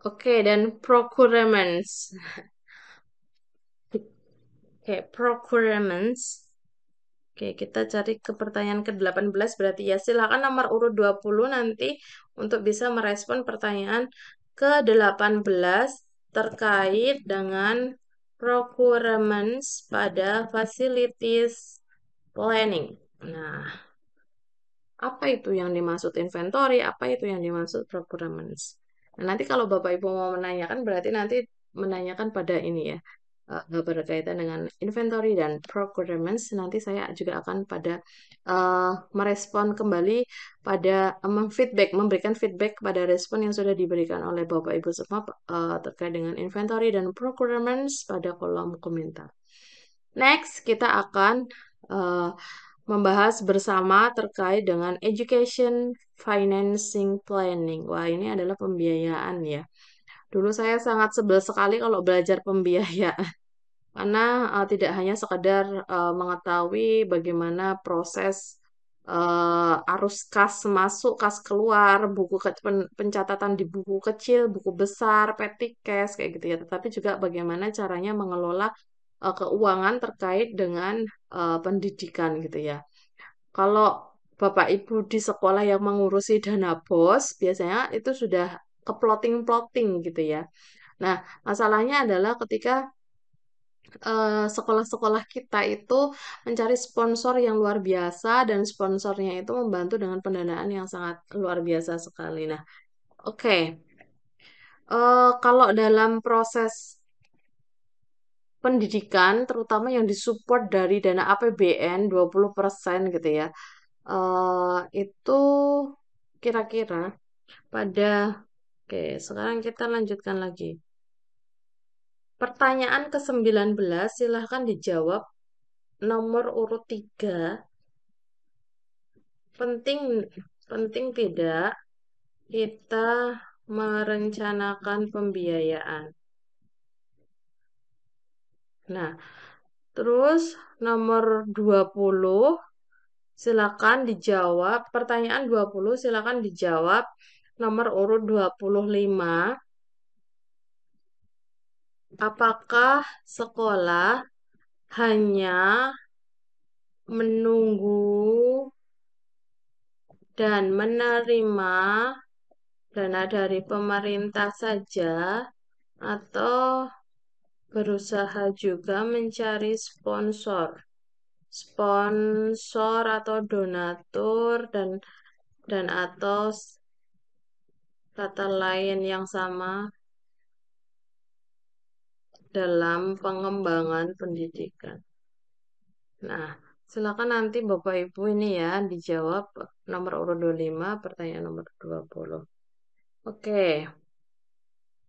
Oke, dan procurements. Oke, procurements. Oke, kita cari ke pertanyaan ke-18 berarti ya. Silakan nomor urut 20 nanti untuk bisa merespon pertanyaan ke-18 terkait dengan procurements pada facilities planning. Nah, apa itu yang dimaksud inventory? Apa itu yang dimaksud procurements? Nah, nanti kalau Bapak Ibu mau menanyakan berarti nanti menanyakan pada ini ya, berkaitan dengan inventory dan procurements. Nanti saya juga akan pada merespon kembali pada memfeedback, memberikan feedback pada respon yang sudah diberikan oleh Bapak Ibu semua terkait dengan inventory dan procurements pada kolom komentar. Next, kita akan uh, membahas bersama terkait dengan education financing planning. Wah, ini adalah pembiayaan ya. Dulu saya sangat sebel sekali kalau belajar pembiayaan karena tidak hanya sekadar mengetahui bagaimana proses arus kas masuk, kas keluar, buku pencatatan di buku kecil, buku besar, petty cash kayak gitu ya, tetapi juga bagaimana caranya mengelola keuangan terkait dengan pendidikan gitu ya. Kalau Bapak Ibu di sekolah yang mengurusi dana BOS, biasanya itu sudah ke-plotting-plotting gitu ya. Nah, masalahnya adalah ketika sekolah-sekolah kita itu mencari sponsor yang luar biasa dan sponsornya itu membantu dengan pendanaan yang sangat luar biasa sekali. Nah, oke. Kalau dalam proses pendidikan, terutama yang disupport dari dana APBN 20% gitu ya, itu kira-kira pada, oke, sekarang kita lanjutkan lagi. Pertanyaan ke-19, silahkan dijawab nomor urut 3. Penting, penting tidak kita merencanakan pembiayaan. Nah, terus nomor 20, silakan dijawab. Pertanyaan 20, silakan dijawab. Nomor urut 25, apakah sekolah hanya menunggu dan menerima dana dari pemerintah saja atau berusaha juga mencari sponsor? Sponsor atau donatur dan atau kata lain yang sama dalam pengembangan pendidikan. Nah, silakan nanti Bapak Ibu ini ya dijawab nomor urut 25, pertanyaan nomor 20. Oke.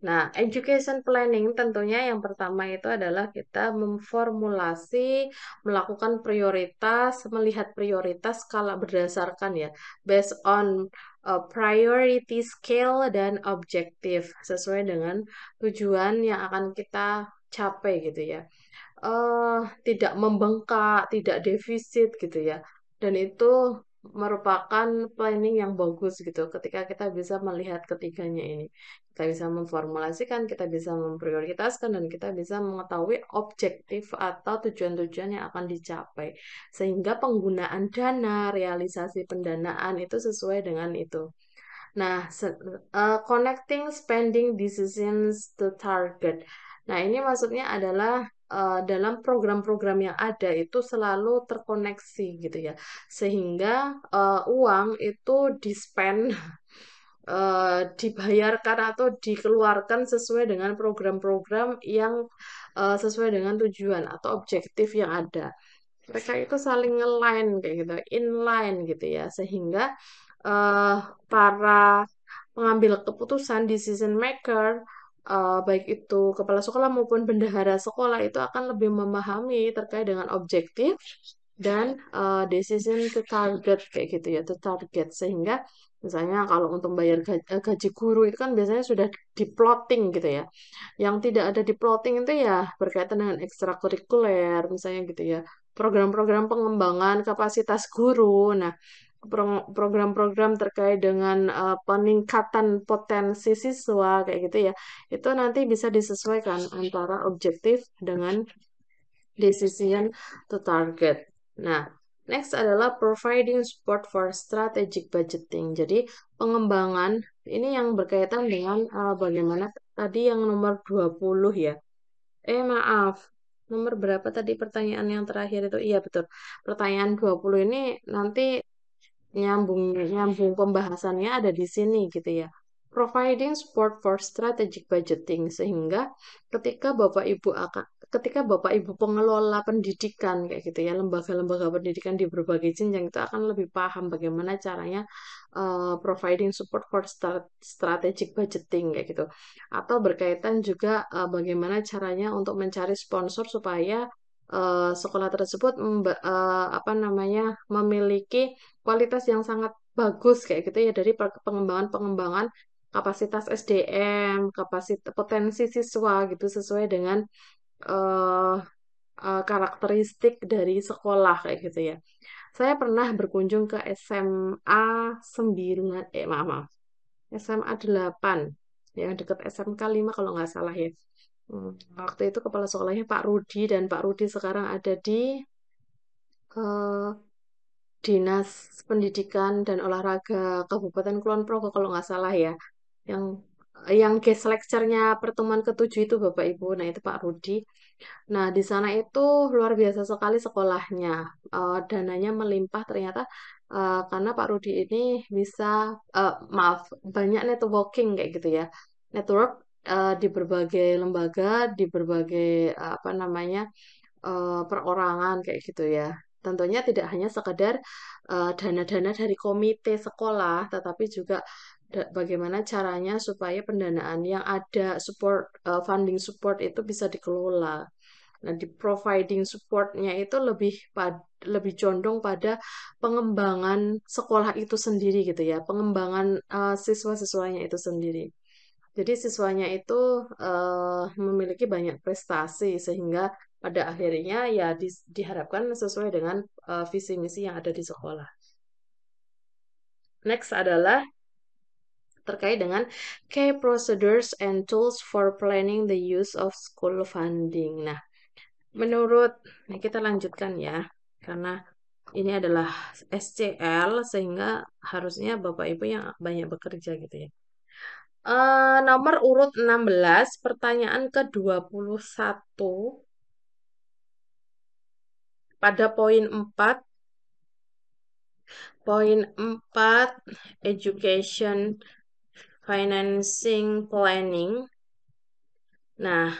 Nah, education planning tentunya yang pertama itu adalah kita memformulasi, melakukan prioritas, melihat prioritas skala berdasarkan ya, based on priority scale dan objektif sesuai dengan tujuan yang akan kita capai gitu ya. eh Tidak membengkak, tidak defisit gitu ya. Dan itu merupakan planning yang bagus gitu ketika kita bisa melihat ketiganya ini. Kita bisa memformulasikan, kita bisa memprioritaskan, dan kita bisa mengetahui objektif atau tujuan-tujuan yang akan dicapai. Sehingga penggunaan dana, realisasi pendanaan itu sesuai dengan itu. Nah, connecting spending decisions to target. Nah, ini maksudnya adalah dalam program-program yang ada itu selalu terkoneksi gitu ya. Sehingga uang itu di-spend, dibayarkan atau dikeluarkan sesuai dengan program-program yang sesuai dengan tujuan atau objektif yang ada. Mereka itu saling nge-line kayak gitu, inline gitu ya. Sehingga eh, para pengambil keputusan, decision maker, baik itu kepala sekolah maupun bendahara sekolah itu akan lebih memahami terkait dengan objektif dan decision to target kayak gitu ya, to target. Sehingga misalnya kalau untuk bayar gaji guru itu kan biasanya sudah diplotting gitu ya. Yang tidak ada di plotting itu ya berkaitan dengan ekstrakurikuler misalnya gitu ya. Program-program pengembangan kapasitas guru. Nah, program-program terkait dengan peningkatan potensi siswa kayak gitu ya. Itu nanti bisa disesuaikan antara objektif dengan decision to target. Nah, next adalah providing support for strategic budgeting. Jadi, pengembangan ini yang berkaitan dengan bagaimana tadi yang nomor 20 ya. Maaf. Nomor berapa tadi pertanyaan yang terakhir itu? Iya, betul. Pertanyaan 20 ini nanti nyambung nyambung pembahasannya ada di sini gitu ya. providing support for strategic budgeting, sehingga ketika Bapak Ibu akan ketika Bapak Ibu pengelola pendidikan kayak gitu ya, lembaga-lembaga pendidikan di berbagai jenjang itu akan lebih paham bagaimana caranya providing support for strategic budgeting kayak gitu. Atau berkaitan juga bagaimana caranya untuk mencari sponsor supaya sekolah tersebut apa namanya memiliki kualitas yang sangat bagus kayak gitu ya dari pengembangan-pengembangan kapasitas SDM, kapasitas potensi siswa gitu sesuai dengan eh, karakteristik dari sekolah kayak gitu ya. Saya pernah berkunjung ke SMA 9, maaf, maaf, SMA 8 yang dekat SMK 5 kalau nggak salah ya. Waktu itu kepala sekolahnya Pak Rudi dan Pak Rudi sekarang ada di eh, Dinas Pendidikan dan Olahraga Kabupaten Kulon Progo kalau nggak salah ya. Yang guest lecture-nya pertemuan ketujuh itu Bapak Ibu. Nah, itu Pak Rudi. Nah, di sana itu luar biasa sekali sekolahnya. Dananya melimpah ternyata karena Pak Rudi ini bisa, maaf, banyak networking kayak gitu ya. Network di berbagai lembaga, di berbagai apa namanya perorangan kayak gitu ya. Tentunya tidak hanya sekedar dana-dana dari komite sekolah, tetapi juga bagaimana caranya supaya pendanaan yang ada support funding support itu bisa dikelola. Nah, di providing supportnya itu lebih condong pada pengembangan sekolah itu sendiri gitu ya, pengembangan siswa-siswanya itu sendiri. Jadi siswanya itu memiliki banyak prestasi sehingga pada akhirnya ya diharapkan sesuai dengan visi misi yang ada di sekolah. Next adalah terkait dengan key procedures and tools for planning the use of school funding. Nah, nah kita lanjutkan ya, karena ini adalah SCL sehingga harusnya Bapak Ibu yang banyak bekerja gitu ya. Nomor urut 16, pertanyaan ke-21 pada poin 4 education financing planning. Nah,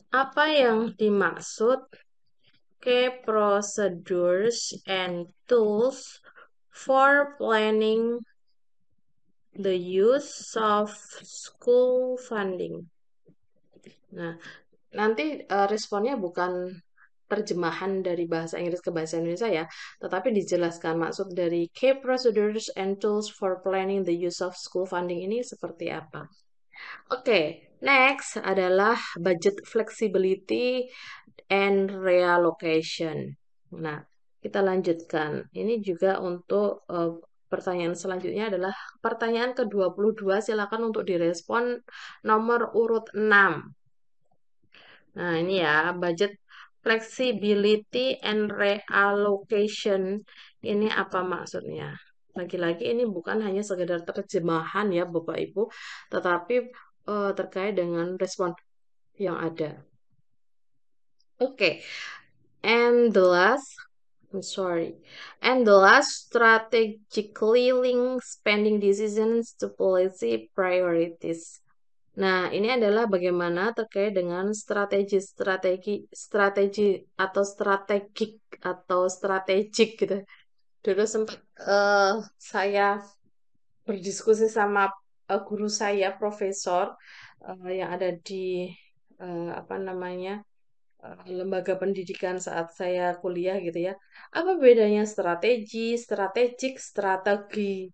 apa yang dimaksud key procedures and tools for planning the use of school funding? Nah, nanti responnya bukan terjemahan dari bahasa Inggris ke bahasa Indonesia ya, tetapi dijelaskan maksud dari key procedures and tools for planning the use of school funding ini seperti apa. Oke, next adalah budget flexibility and reallocation. Nah, kita lanjutkan. Ini juga untuk pertanyaan selanjutnya adalah pertanyaan ke-22. Silakan untuk direspon nomor urut 6. Nah, ini ya, budget flexibility and reallocation. Ini apa maksudnya? Lagi-lagi ini bukan hanya sekedar terjemahan ya, Bapak Ibu, tetapi terkait dengan respon yang ada. Oke, and the last, I'm sorry, and the last strategically link spending decisions to policy priorities. Nah, ini adalah bagaimana terkait dengan strategi atau strategik gitu. Dulu sempat saya berdiskusi sama guru saya, profesor yang ada di apa namanya lembaga pendidikan saat saya kuliah gitu ya. Apa bedanya strategik, strategi?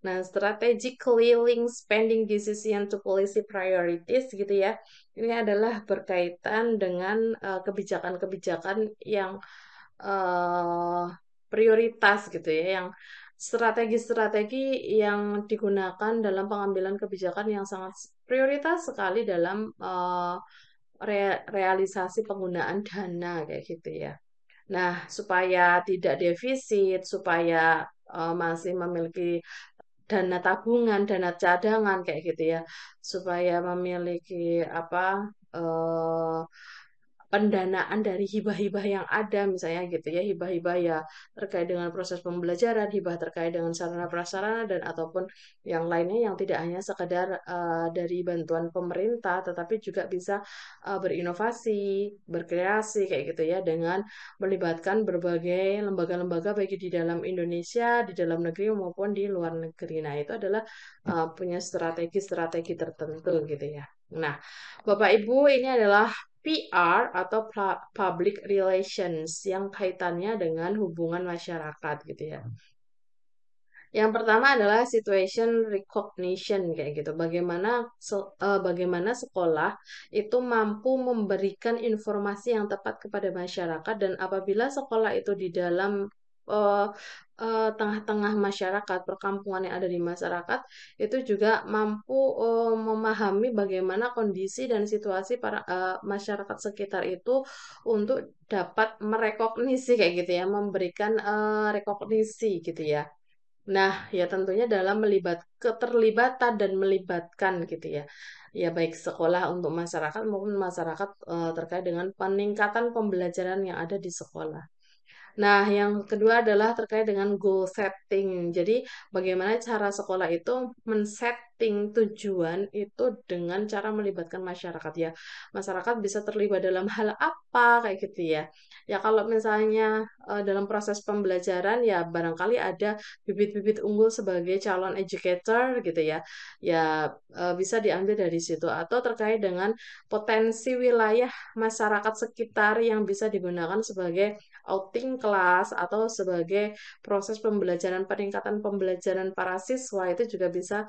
Nah, strategically link spending decision to policy priorities gitu ya. Ini adalah berkaitan dengan kebijakan-kebijakan yang eh, prioritas gitu ya, yang strategi-strategi yang digunakan dalam pengambilan kebijakan yang sangat prioritas sekali dalam realisasi penggunaan dana kayak gitu ya. Nah, supaya tidak defisit, supaya masih memiliki dana tabungan, dana cadangan kayak gitu ya, supaya memiliki apa pendanaan dari hibah-hibah yang ada misalnya gitu ya, hibah-hibah ya terkait dengan proses pembelajaran, hibah terkait dengan sarana prasarana dan ataupun yang lainnya yang tidak hanya sekedar dari bantuan pemerintah tetapi juga bisa berinovasi, berkreasi kayak gitu ya dengan melibatkan berbagai lembaga-lembaga baik di dalam Indonesia, di dalam negeri maupun di luar negeri. Nah, itu adalah punya strategi-strategi tertentu gitu ya. Nah, Bapak Ibu, ini adalah PR atau Public Relations yang kaitannya dengan hubungan masyarakat gitu ya. Yang pertama adalah situation recognition kayak gitu. Bagaimana sekolah itu mampu memberikan informasi yang tepat kepada masyarakat dan apabila sekolah itu di dalam eh, tengah-tengah masyarakat, perkampungan yang ada di masyarakat, itu juga mampu memahami bagaimana kondisi dan situasi para masyarakat sekitar itu untuk dapat merekognisi kayak gitu ya, memberikan rekognisi gitu ya. Nah, ya tentunya dalam keterlibatan dan melibatkan gitu ya. Ya baik sekolah untuk masyarakat maupun masyarakat terkait dengan peningkatan pembelajaran yang ada di sekolah. Nah, yang kedua adalah terkait dengan goal setting. Jadi, bagaimana cara sekolah itu men-setting tujuan itu dengan cara melibatkan masyarakat ya. Masyarakat bisa terlibat dalam hal apa kayak gitu ya. Ya kalau misalnya dalam proses pembelajaran ya barangkali ada bibit-bibit unggul sebagai calon educator gitu ya. Ya bisa diambil dari situ atau terkait dengan potensi wilayah masyarakat sekitar yang bisa digunakan sebagai outing kelas atau sebagai proses pembelajaran peningkatan pembelajaran para siswa itu juga bisa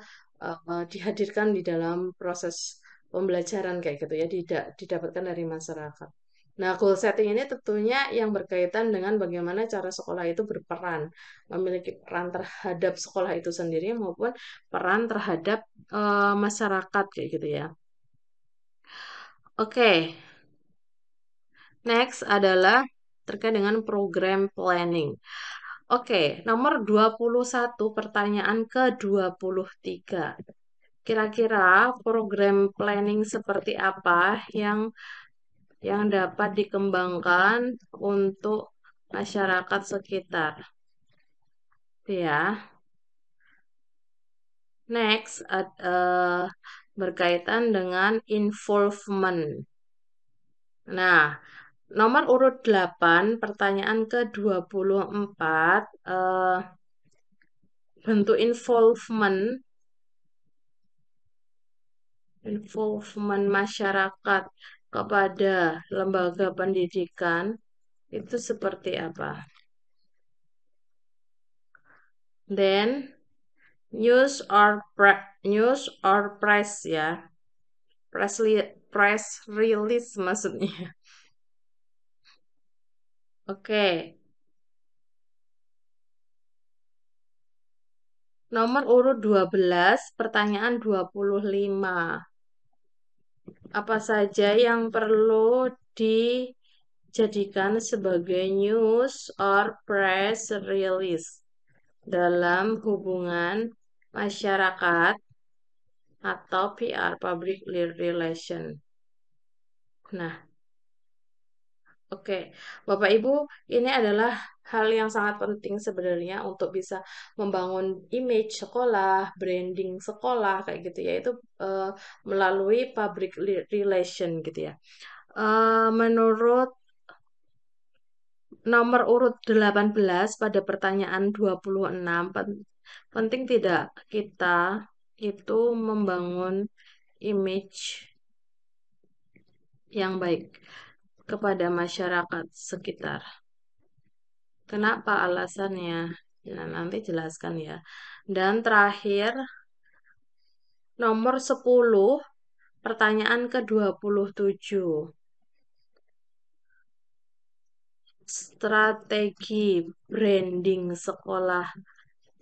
dihadirkan di dalam proses pembelajaran kayak gitu ya didapatkan dari masyarakat. Nah, goal setting ini tentunya yang berkaitan dengan bagaimana cara sekolah itu berperan, memiliki peran terhadap sekolah itu sendiri maupun peran terhadap masyarakat kayak gitu ya. Oke, next adalah terkait dengan program planning. Oke, nomor 21 pertanyaan ke-23. Kira-kira program planning seperti apa yang dapat dikembangkan untuk masyarakat sekitar? Ya. Next, berkaitan dengan involvement. Nah, nomor urut 8, pertanyaan ke-24, bentuk involvement masyarakat kepada lembaga pendidikan itu seperti apa? Then news or press ya. Press release maksudnya. Oke. Nomor urut 12, pertanyaan 25. Apa saja yang perlu dijadikan sebagai news or press release dalam hubungan masyarakat atau PR, Public Relation. Nah, oke, Bapak Ibu, ini adalah hal yang sangat penting sebenarnya untuk bisa membangun image sekolah, branding sekolah kayak gitu ya, itu melalui public relation gitu ya. Menurut nomor urut 18 pada pertanyaan 26, penting tidak kita itu membangun image yang baik kepada masyarakat sekitar. Kenapa alasannya? Nah, nanti jelaskan ya. Dan terakhir, nomor 10, pertanyaan ke-27. Strategi branding sekolah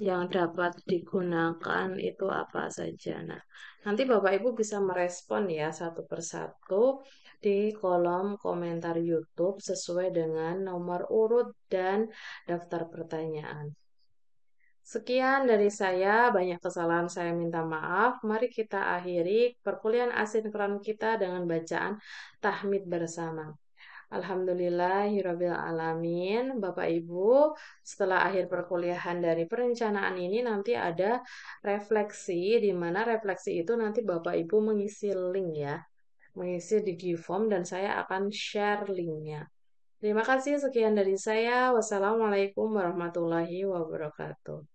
yang dapat digunakan itu apa saja. Nah, nanti Bapak Ibu bisa merespon ya satu persatu di kolom komentar YouTube sesuai dengan nomor urut dan daftar pertanyaan. Sekian dari saya, banyak kesalahan saya minta maaf. Mari kita akhiri perkuliahan asinkron kita dengan bacaan tahmid bersama. Alhamdulillahirabbil alamin. Bapak Ibu, setelah akhir perkuliahan dari perencanaan ini nanti ada refleksi, di mana refleksi itu nanti Bapak Ibu mengisi link ya, mengisi di Giveform dan saya akan share linknya. Terima kasih, sekian dari saya. Wassalamualaikum warahmatullahi wabarakatuh.